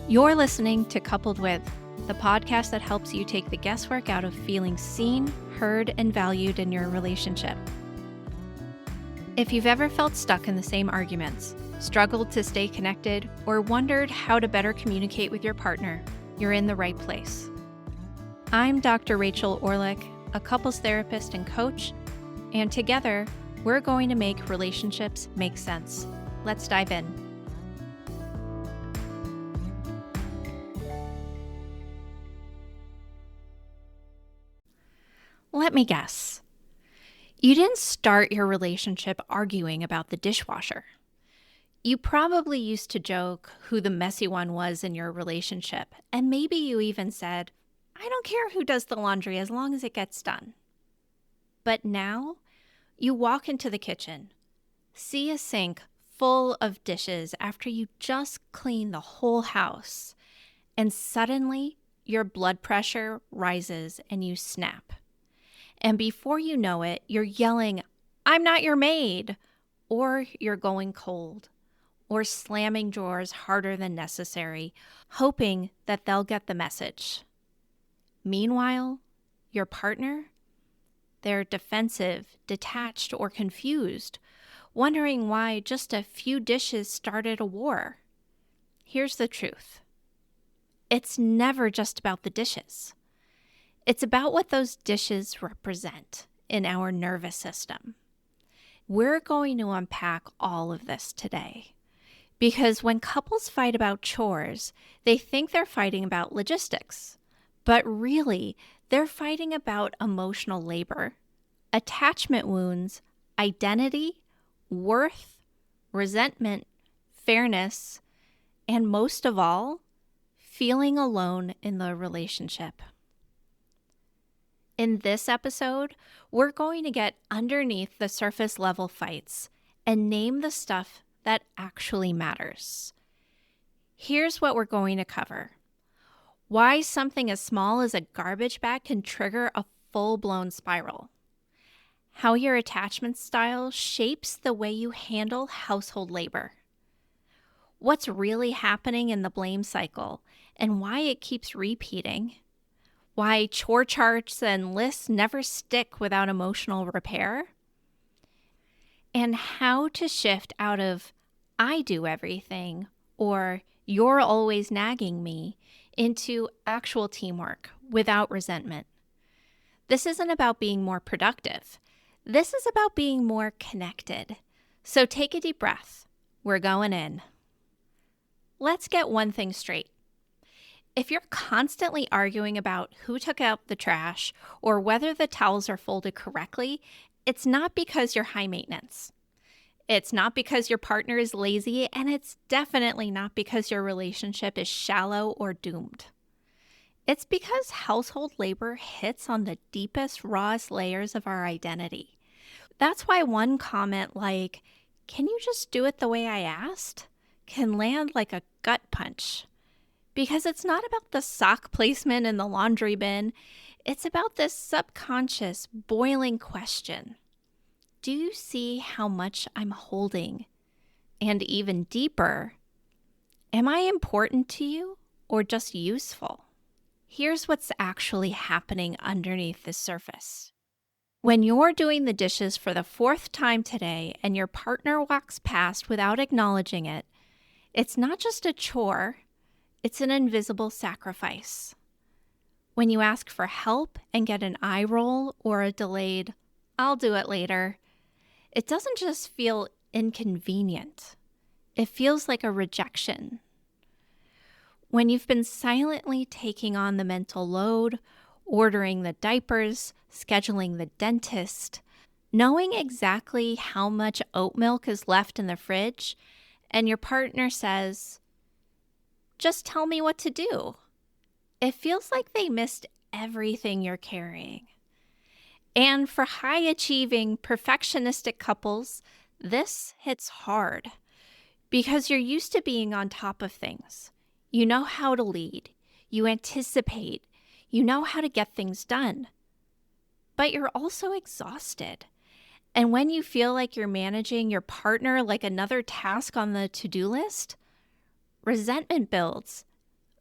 You're listening to Coupled With, the podcast that helps you take the guesswork out of feeling seen, heard, and valued in your relationship. If you've ever felt stuck in the same arguments, struggled to stay connected, or wondered how to better communicate with your partner, you're in the right place. I'm Dr. Rachel Orlick, a couples therapist and coach, and together, we're going to make relationships make sense. Let's dive in. Let me guess. You didn't start your relationship arguing about the dishwasher. You probably used to joke who the messy one was in your relationship, and maybe you even said, I don't care who does the laundry as long as it gets done. But now, you walk into the kitchen, see a sink full of dishes after you just cleaned the whole house, and suddenly your blood pressure rises and you snap. And before you know it, you're yelling, I'm not your maid, or you're going cold, or slamming drawers harder than necessary, hoping that they'll get the message. Meanwhile, your partner, they're defensive, detached, or confused, wondering why just a few dishes started a war. Here's the truth. It's never just about the dishes. It's about what those dishes represent in our nervous system. We're going to unpack all of this today because when couples fight about chores, they think they're fighting about logistics, but really they're fighting about emotional labor, attachment wounds, identity, worth, resentment, fairness, and most of all, feeling alone in the relationship. In this episode, we're going to get underneath the surface level fights and name the stuff that actually matters. Here's what we're going to cover. Why something as small as a garbage bag can trigger a full-blown spiral. How your attachment style shapes the way you handle household labor. What's really happening in the blame cycle and why it keeps repeating. Why chore charts and lists never stick without emotional repair, and how to shift out of I do everything or you're always nagging me into actual teamwork without resentment. This isn't about being more productive. This is about being more connected. So take a deep breath. We're going in. Let's get one thing straight. If you're constantly arguing about who took out the trash or whether the towels are folded correctly, it's not because you're high maintenance. It's not because your partner is lazy, and it's definitely not because your relationship is shallow or doomed. It's because household labor hits on the deepest, rawest layers of our identity. That's why one comment like, "Can you just do it the way I asked?" can land like a gut punch. Because it's not about the sock placement in the laundry bin. It's about this subconscious, boiling question. Do you see how much I'm holding? And even deeper, am I important to you or just useful? Here's what's actually happening underneath the surface. When you're doing the dishes for the fourth time today and your partner walks past without acknowledging it, it's not just a chore. It's an invisible sacrifice. When you ask for help and get an eye roll or a delayed, I'll do it later, it doesn't just feel inconvenient. It feels like a rejection. When you've been silently taking on the mental load, ordering the diapers, scheduling the dentist, knowing exactly how much oat milk is left in the fridge, and your partner says, just tell me what to do. It feels like they missed everything you're carrying. And for high-achieving, perfectionistic couples, this hits hard because you're used to being on top of things. You know how to lead. You anticipate. You know how to get things done. But you're also exhausted. And when you feel like you're managing your partner like another task on the to-do list, resentment builds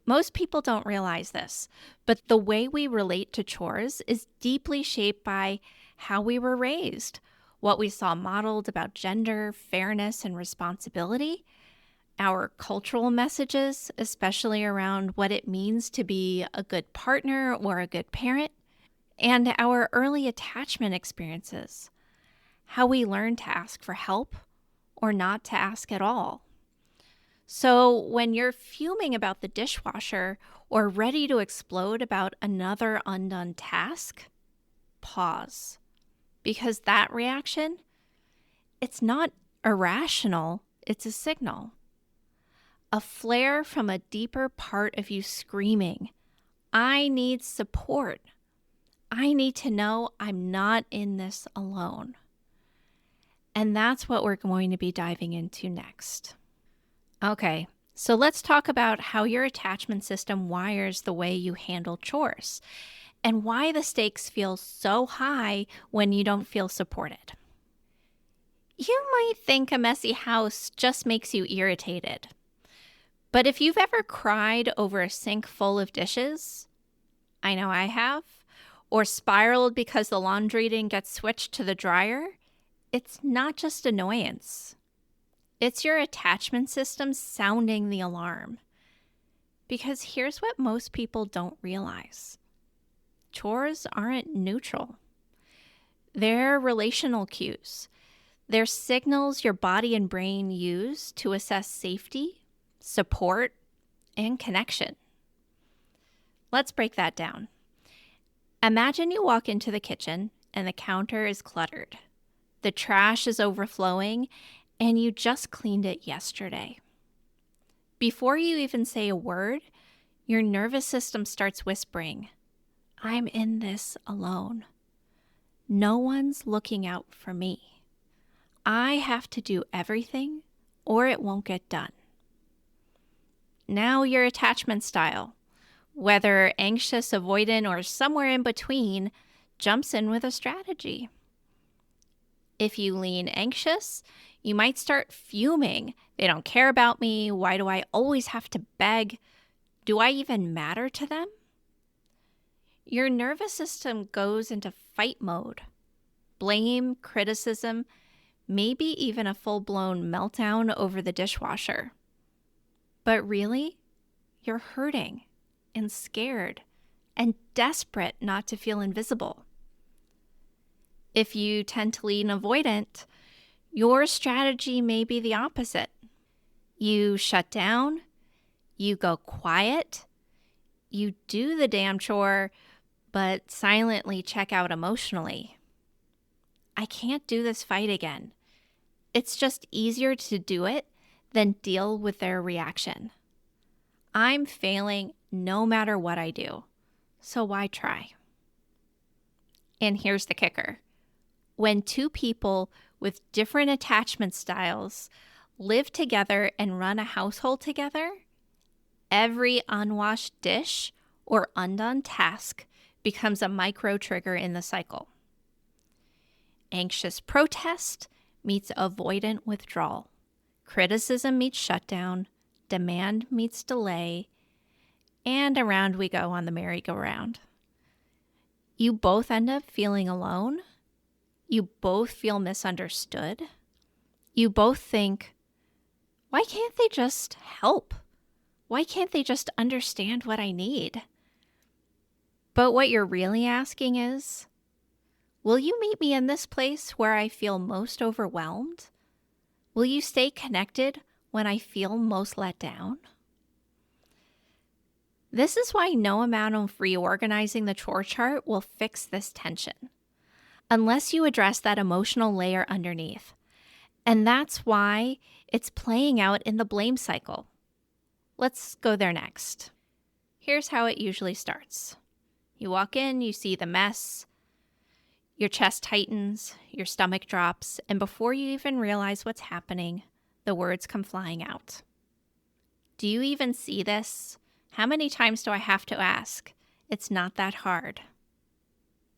Most people don't realize this, but the way we relate to chores is deeply shaped by how we were raised, what we saw modeled about gender, fairness, and responsibility, our cultural messages, especially around what it means to be a good partner or a good parent, and our early attachment experiences, how we learn to ask for help or not to ask at all. So, when you're fuming about the dishwasher or ready to explode about another undone task, pause. Because that reaction, it's not irrational, it's a signal. A flare from a deeper part of you screaming, I need support. I need to know I'm not in this alone. And that's what we're going to be diving into next. Okay, so let's talk about how your attachment system wires the way you handle chores and why the stakes feel so high when you don't feel supported. You might think a messy house just makes you irritated. But if you've ever cried over a sink full of dishes, I know I have, or spiraled because the laundry didn't get switched to the dryer, it's not just annoyance. It's your attachment system sounding the alarm. Because here's what most people don't realize. Chores aren't neutral. They're relational cues. They're signals your body and brain use to assess safety, support, and connection. Let's break that down. Imagine you walk into the kitchen and the counter is cluttered. The trash is overflowing and you just cleaned it yesterday. Before you even say a word, your nervous system starts whispering, I'm in this alone. No one's looking out for me. I have to do everything or it won't get done. Now your attachment style, whether anxious, avoidant, or somewhere in between, jumps in with a strategy. If you lean anxious, you might start fuming. They don't care about me. Why do I always have to beg? Do I even matter to them? Your nervous system goes into fight mode. Blame, criticism, maybe even a full-blown meltdown over the dishwasher. But really, you're hurting and scared and desperate not to feel invisible. If you tend to lean avoidant, your strategy may be the opposite. You shut down, you go quiet, you do the damn chore, but silently check out emotionally. I can't do this fight again. It's just easier to do it than deal with their reaction. I'm failing no matter what I do, so why try? And here's the kicker. When two people with different attachment styles live together and run a household together, every unwashed dish or undone task becomes a micro trigger in the cycle. Anxious protest meets avoidant withdrawal. Criticism meets shutdown. Demand meets delay. And around we go on the merry-go-round. You both end up feeling alone. You both feel misunderstood. You both think, why can't they just help? Why can't they just understand what I need? But what you're really asking is, will you meet me in this place where I feel most overwhelmed? Will you stay connected when I feel most let down? This is why no amount of reorganizing the chore chart will fix this tension, unless you address that emotional layer underneath. And that's why it's playing out in the blame cycle. Let's go there next. Here's how it usually starts. You walk in, you see the mess, your chest tightens, your stomach drops, and before you even realize what's happening, the words come flying out. Do you even see this? How many times do I have to ask? It's not that hard.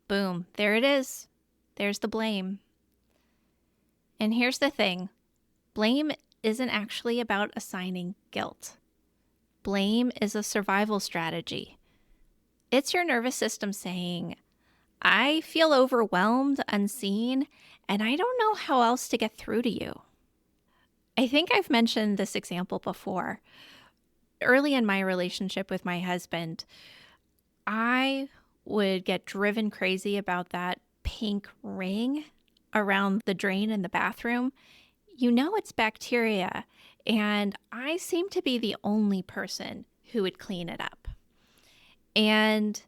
Boom, there it is. There's the blame. And here's the thing. Blame isn't actually about assigning guilt. Blame is a survival strategy. It's your nervous system saying, I feel overwhelmed, unseen, and I don't know how else to get through to you. I think I've mentioned this example before. Early in my relationship with my husband, I would get driven crazy about that pink ring around the drain in the bathroom. You know it's bacteria, and I seem to be the only person who would clean it up. And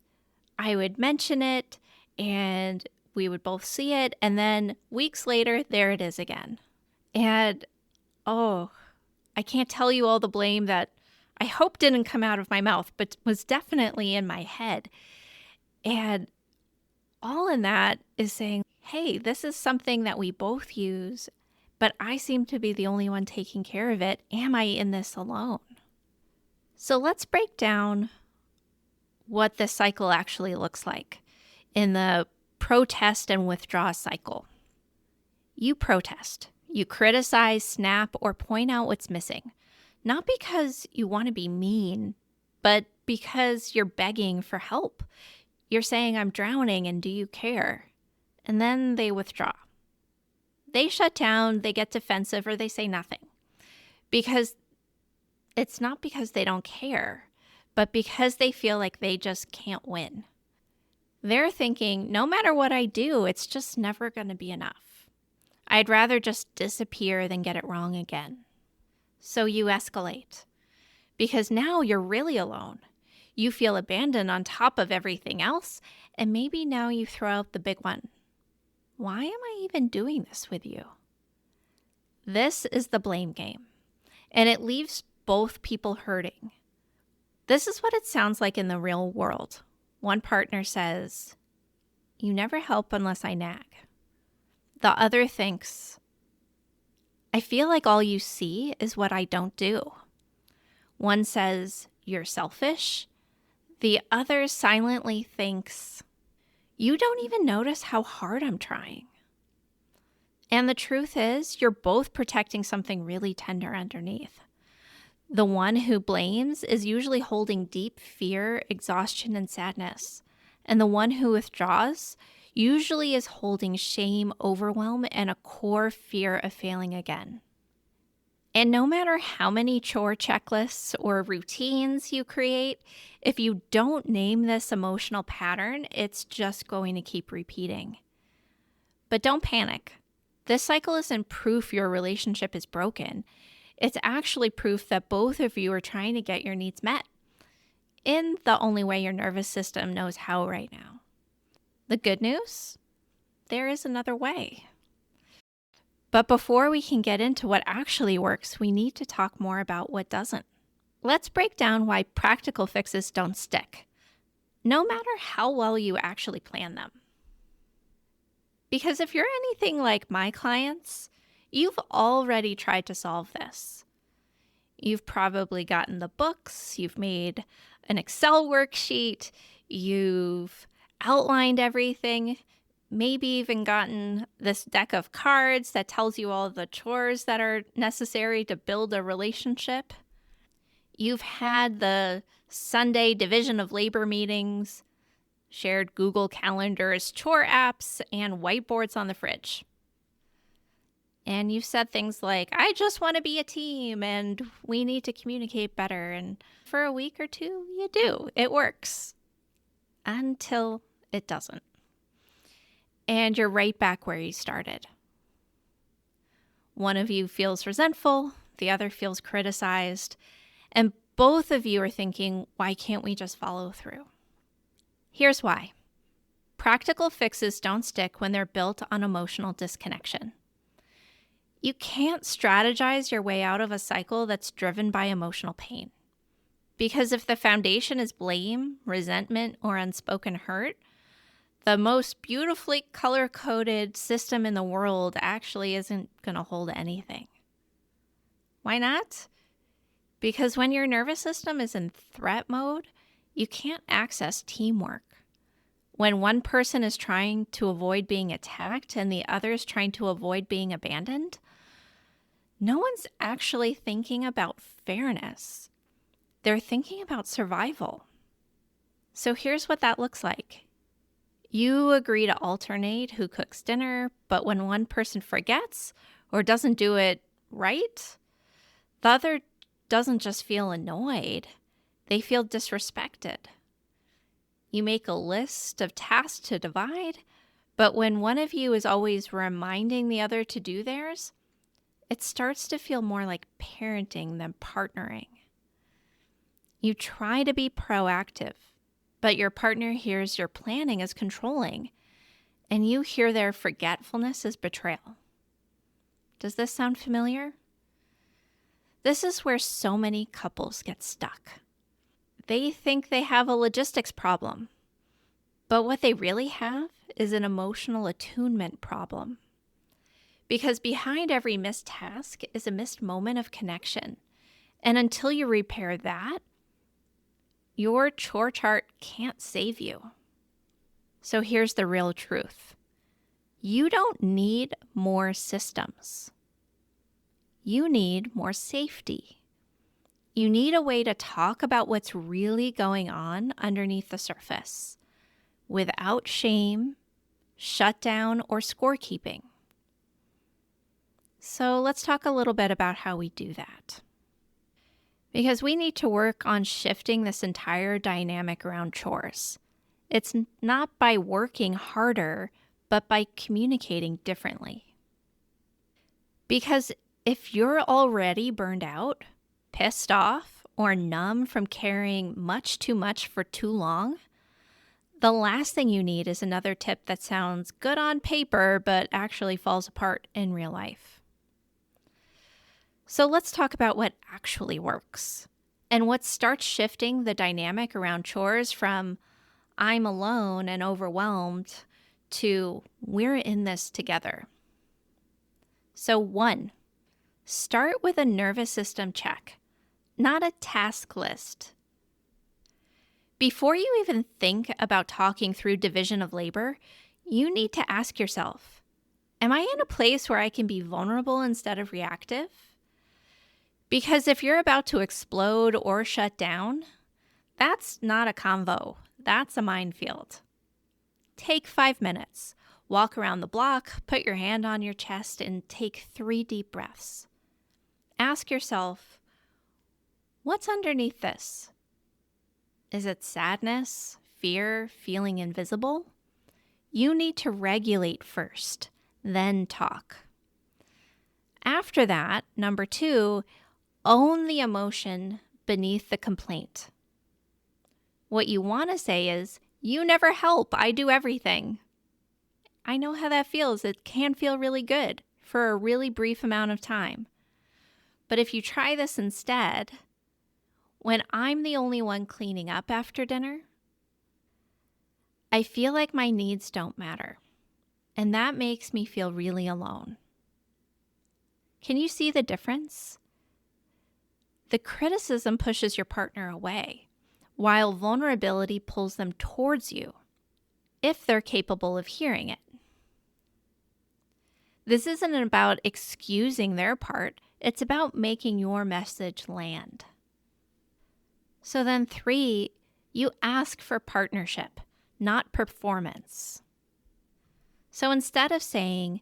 I would mention it, and we would both see it, and then weeks later, there it is again. And oh, I can't tell you all the blame that I hope didn't come out of my mouth, but was definitely in my head. And all in that is saying, hey, this is something that we both use, but I seem to be the only one taking care of it. Am I in this alone? So let's break down what this cycle actually looks like in the protest and withdraw cycle. You protest. You criticize, snap, or point out what's missing. Not because you want to be mean, but because you're begging for help. You're saying, I'm drowning and do you care? And then they withdraw. They shut down, they get defensive, or they say nothing. Because it's not because they don't care, but because they feel like they just can't win. They're thinking, no matter what I do, it's just never going to be enough. I'd rather just disappear than get it wrong again. So you escalate. Because now you're really alone. You feel abandoned on top of everything else, and maybe now you throw out the big one. Why am I even doing this with you? This is the blame game, and it leaves both people hurting. This is what it sounds like in the real world. One partner says, you never help unless I nag. The other thinks, I feel like all you see is what I don't do. One says, you're selfish. The other silently thinks, you don't even notice how hard I'm trying. And the truth is, you're both protecting something really tender underneath. The one who blames is usually holding deep fear, exhaustion, and sadness. And the one who withdraws usually is holding shame, overwhelm, and a core fear of failing again. And no matter how many chore checklists or routines you create, if you don't name this emotional pattern, it's just going to keep repeating. But don't panic. This cycle isn't proof your relationship is broken. It's actually proof that both of you are trying to get your needs met in the only way your nervous system knows how right now. The good news? There is another way. But before we can get into what actually works, we need to talk more about what doesn't. Let's break down why practical fixes don't stick, no matter how well you actually plan them. Because if you're anything like my clients, you've already tried to solve this. You've probably gotten the books, you've made an Excel worksheet, you've outlined everything, maybe even gotten this deck of cards that tells you all the chores that are necessary to build a relationship. You've had the Sunday division of labor meetings, shared Google Calendars, chore apps, and whiteboards on the fridge. And you've said things like, I just want to be a team and we need to communicate better. And for a week or two, you do. It works. Until it doesn't. And you're right back where you started. One of you feels resentful, the other feels criticized, and both of you are thinking, why can't we just follow through? Here's why. Practical fixes don't stick when they're built on emotional disconnection. You can't strategize your way out of a cycle that's driven by emotional pain. Because if the foundation is blame, resentment, or unspoken hurt, the most beautifully color-coded system in the world actually isn't going to hold anything. Why not? Because when your nervous system is in threat mode, you can't access teamwork. When one person is trying to avoid being attacked and the other is trying to avoid being abandoned, no one's actually thinking about fairness. They're thinking about survival. So here's what that looks like. You agree to alternate who cooks dinner, but when one person forgets or doesn't do it right, the other doesn't just feel annoyed, they feel disrespected. You make a list of tasks to divide, but when one of you is always reminding the other to do theirs, it starts to feel more like parenting than partnering. You try to be proactive, but your partner hears your planning as controlling, and you hear their forgetfulness as betrayal. Does this sound familiar? This is where so many couples get stuck. They think they have a logistics problem, but what they really have is an emotional attunement problem. Because behind every missed task is a missed moment of connection. And until you repair that, your chore chart can't save you. So here's the real truth. You don't need more systems. You need more safety. You need a way to talk about what's really going on underneath the surface without shame, shutdown, or scorekeeping. So let's talk a little bit about how we do that. Because we need to work on shifting this entire dynamic around chores. It's not by working harder, but by communicating differently. Because if you're already burned out, pissed off, or numb from carrying much too much for too long, the last thing you need is another tip that sounds good on paper, but actually falls apart in real life. So let's talk about what actually works and what starts shifting the dynamic around chores from I'm alone and overwhelmed to we're in this together. So 1, start with a nervous system check, not a task list. Before you even think about talking through division of labor, you need to ask yourself, am I in a place where I can be vulnerable instead of reactive? Because if you're about to explode or shut down, that's not a convo. That's a minefield. Take 5 minutes. Walk around the block, put your hand on your chest, and take 3 deep breaths. Ask yourself, what's underneath this? Is it sadness, fear, feeling invisible? You need to regulate first, then talk. After that, number 2, own the emotion beneath the complaint. What you want to say is, you never help, I do everything. I know how that feels. It can feel really good for a really brief amount of time. But if you try this instead, when I'm the only one cleaning up after dinner, I feel like my needs don't matter. And that makes me feel really alone. Can you see the difference? The criticism pushes your partner away, while vulnerability pulls them towards you, if they're capable of hearing it. This isn't about excusing their part, it's about making your message land. So then 3, you ask for partnership, not performance. So instead of saying,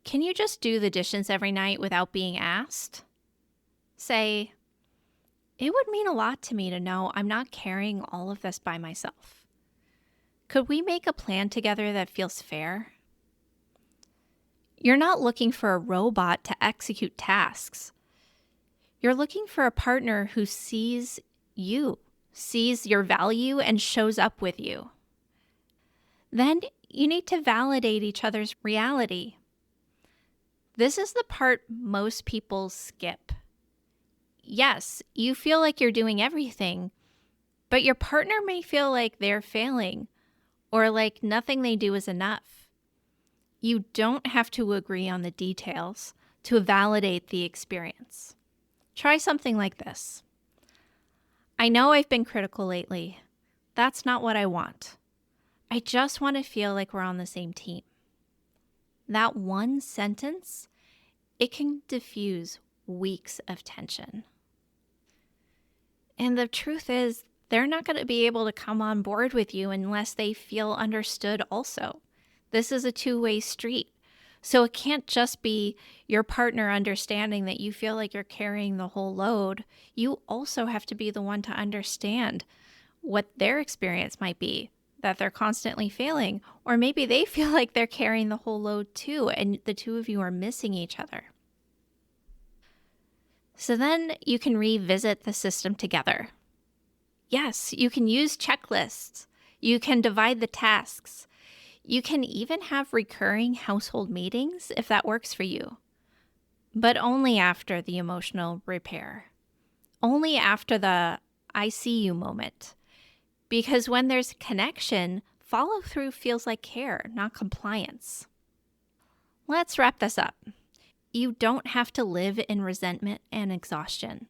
can you just do the dishes every night without being asked? Say, it would mean a lot to me to know I'm not carrying all of this by myself. Could we make a plan together that feels fair? You're not looking for a robot to execute tasks. You're looking for a partner who sees you, sees your value, and shows up with you. Then you need to validate each other's reality. This is the part most people skip. Yes, you feel like you're doing everything, but your partner may feel like they're failing or like nothing they do is enough. You don't have to agree on the details to validate the experience. Try something like this. I know I've been critical lately. That's not what I want. I just want to feel like we're on the same team. That one sentence, it can diffuse weeks of tension. And the truth is, they're not going to be able to come on board with you unless they feel understood also. This is a two-way street. So it can't just be your partner understanding that you feel like you're carrying the whole load. You also have to be the one to understand what their experience might be, that they're constantly failing, or maybe they feel like they're carrying the whole load too, and the two of you are missing each other. So then you can revisit the system together. Yes, you can use checklists. You can divide the tasks. You can even have recurring household meetings if that works for you, but only after the emotional repair, only after the I see you moment. Because when there's connection, follow through feels like care, not compliance. Let's wrap this up. You don't have to live in resentment and exhaustion.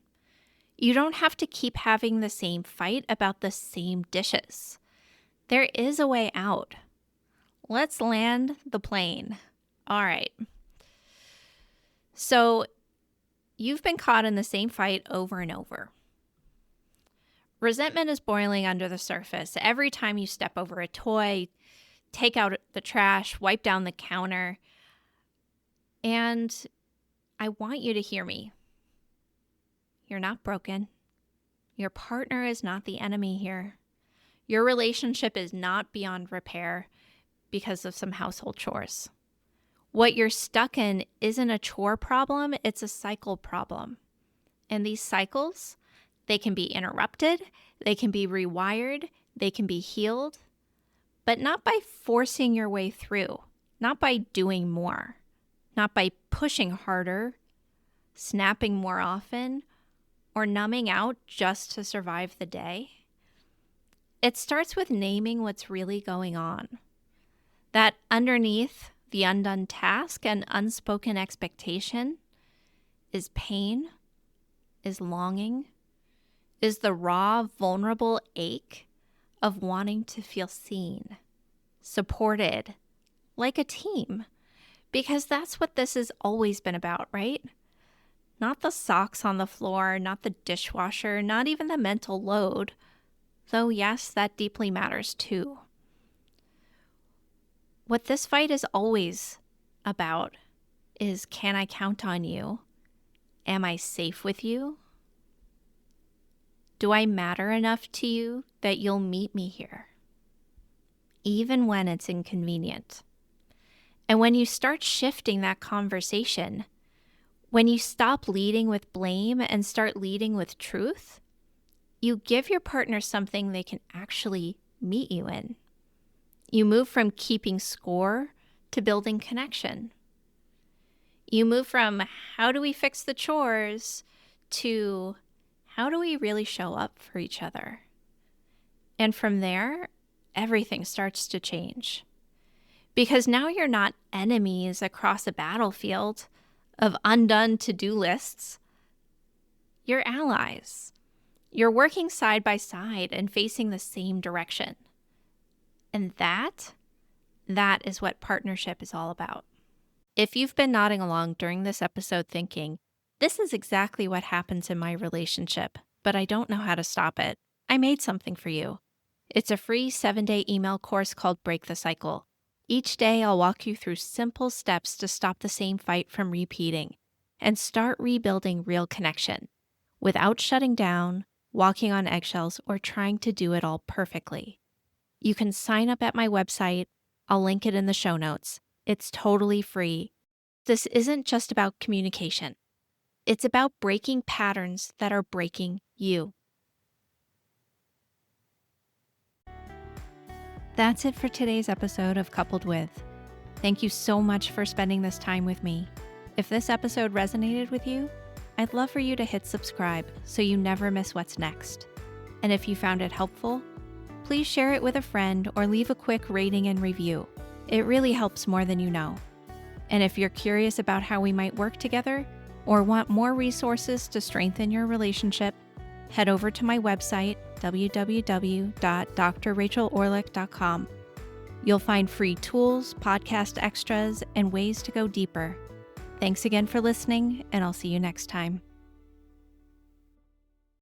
You don't have to keep having the same fight about the same dishes. There is a way out. Let's land the plane. All right. So you've been caught in the same fight over and over. Resentment is boiling under the surface every time you step over a toy, take out the trash, wipe down the counter. And I want you to hear me. You're not broken. Your partner is not the enemy here. Your relationship is not beyond repair because of some household chores. What you're stuck in isn't a chore problem, it's a cycle problem. And these cycles, they can be interrupted, they can be rewired, they can be healed, but not by forcing your way through, not by doing more, not by pushing harder, snapping more often, or numbing out just to survive the day. It starts with naming what's really going on. That underneath the undone task and unspoken expectation is pain, is longing, is the raw, vulnerable ache of wanting to feel seen, supported, like a team. Because that's what this has always been about, right? Not the socks on the floor, not the dishwasher, not even the mental load. Though yes, that deeply matters too. What this fight is always about is, can I count on you? Am I safe with you? Do I matter enough to you that you'll meet me here? Even when it's inconvenient. And when you start shifting that conversation, when you stop leading with blame and start leading with truth, you give your partner something they can actually meet you in. You move from keeping score to building connection. You move from how do we fix the chores to how do we really show up for each other? And from there, everything starts to change. Because now you're not enemies across a battlefield of undone to-do lists. You're allies. You're working side by side and facing the same direction. And that is what partnership is all about. If you've been nodding along during this episode thinking, this is exactly what happens in my relationship, but I don't know how to stop it, I made something for you. It's a free 7-day email course called Break the Cycle. Each day I'll walk you through simple steps to stop the same fight from repeating and start rebuilding real connection without shutting down, walking on eggshells, or trying to do it all perfectly. You can sign up at my website. I'll link it in the show notes. It's totally free. This isn't just about communication. It's about breaking patterns that are breaking you. That's it for today's episode of Coupled With. Thank you so much for spending this time with me. If this episode resonated with you, I'd love for you to hit subscribe so you never miss what's next. And if you found it helpful, please share it with a friend or leave a quick rating and review. It really helps more than you know. And if you're curious about how we might work together or want more resources to strengthen your relationship, head over to my website, www.drrachelorlick.com. You'll find free tools, podcast extras, and ways to go deeper. Thanks again for listening, and I'll see you next time.